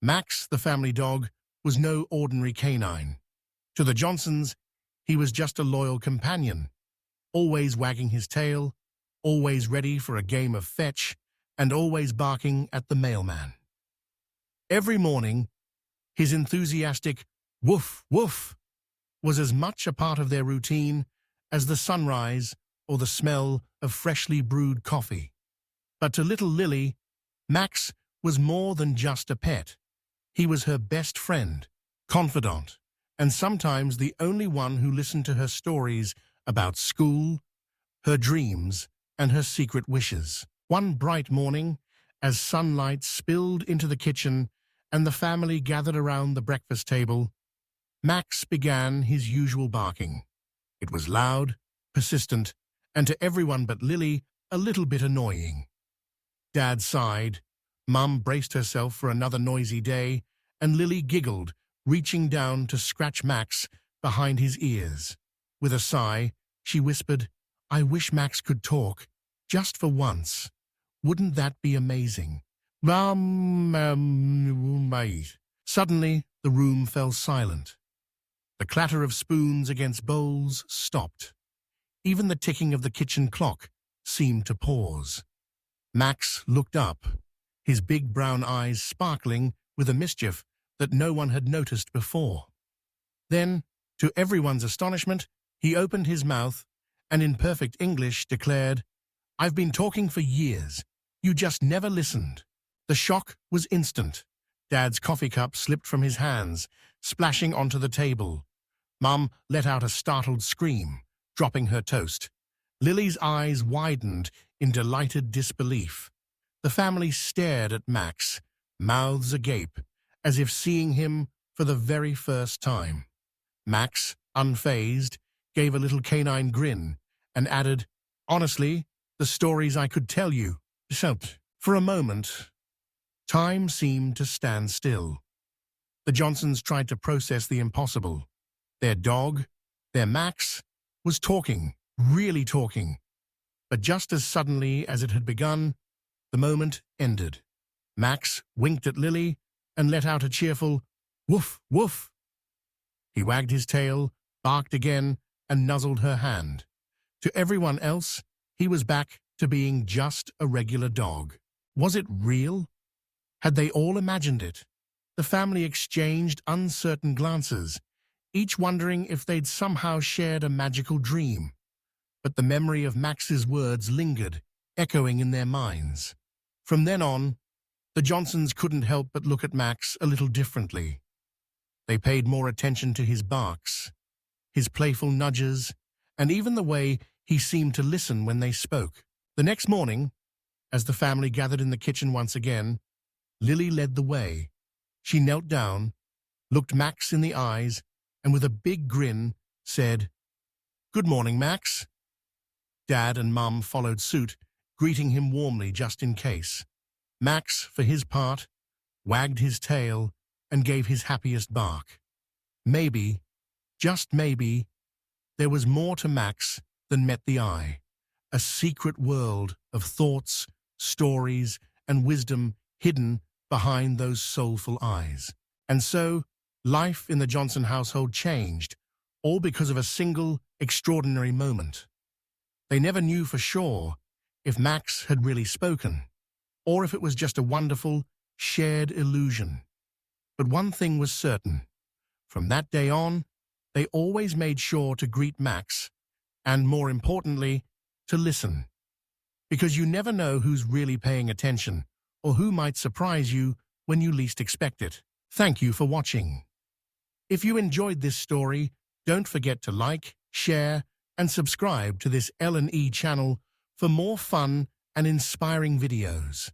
Max, the family dog, was no ordinary canine. To the Johnsons, he was just a loyal companion, always wagging his tail, always ready for a game of fetch, and always barking at the mailman. Every morning, his enthusiastic woof, woof was as much a part of their routine as the sunrise or the smell of freshly brewed coffee. But to little Lily, Max was more than just a pet. He was her best friend, confidant, and sometimes the only one who listened to her stories about school, her dreams, and her secret wishes. One bright morning, as sunlight spilled into the kitchen and the family gathered around the breakfast table, Max began his usual barking. It was loud, persistent, and to everyone but Lily, a little bit annoying. Dad sighed, Mum braced herself for another noisy day, and Lily giggled, reaching down to scratch Max behind his ears. With a sigh, she whispered, "I wish Max could talk, just for once. Wouldn't that be amazing?" Suddenly, the room fell silent. The clatter of spoons against bowls stopped. Even the ticking of the kitchen clock seemed to pause. Max looked up, his big brown eyes sparkling with a mischief that no one had noticed before. Then, to everyone's astonishment, he opened his mouth and in perfect English declared, "I've been talking for years. You just never listened." The shock was instant. Dad's coffee cup slipped from his hands, splashing onto the table. Mum let out a startled scream, dropping her toast. Lily's eyes widened in delighted disbelief. The family stared at Max, mouths agape, as if seeing him for the very first time. Max, unfazed, gave a little canine grin and added, "Honestly, the stories I could tell you." For a moment, time seemed to stand still. The Johnsons tried to process the impossible. Their dog, their Max, was talking, really talking. But just as suddenly as it had begun, the moment ended. Max winked at Lily and let out a cheerful woof, woof. He wagged his tail, barked again, and nuzzled her hand. To everyone else, he was back to being just a regular dog. Was it real? Had they all imagined it? The family exchanged uncertain glances, each wondering if they'd somehow shared a magical dream. But the memory of Max's words lingered, echoing in their minds. From then on, the Johnsons couldn't help but look at Max a little differently. They paid more attention to his barks, his playful nudges, and even the way he seemed to listen when they spoke. The next morning, as the family gathered in the kitchen once again, Lily led the way. She knelt down, looked Max in the eyes, and with a big grin said, "Good morning, Max." Dad and Mum followed suit, greeting him warmly just in case. Max, for his part, wagged his tail and gave his happiest bark. Maybe, just maybe, there was more to Max than met the eye. A secret world of thoughts, stories, and wisdom hidden behind those soulful eyes. And so, life in the Johnson household changed, all because of a single, extraordinary moment. They never knew for sure if Max had really spoken, or if it was just a wonderful, shared illusion. But one thing was certain. From that day on, they always made sure to greet Max, and more importantly, to listen. Because you never know who's really paying attention, or who might surprise you when you least expect it. Thank you for watching. If you enjoyed this story, don't forget to like, share, and subscribe to this L&E channel for more fun and inspiring videos.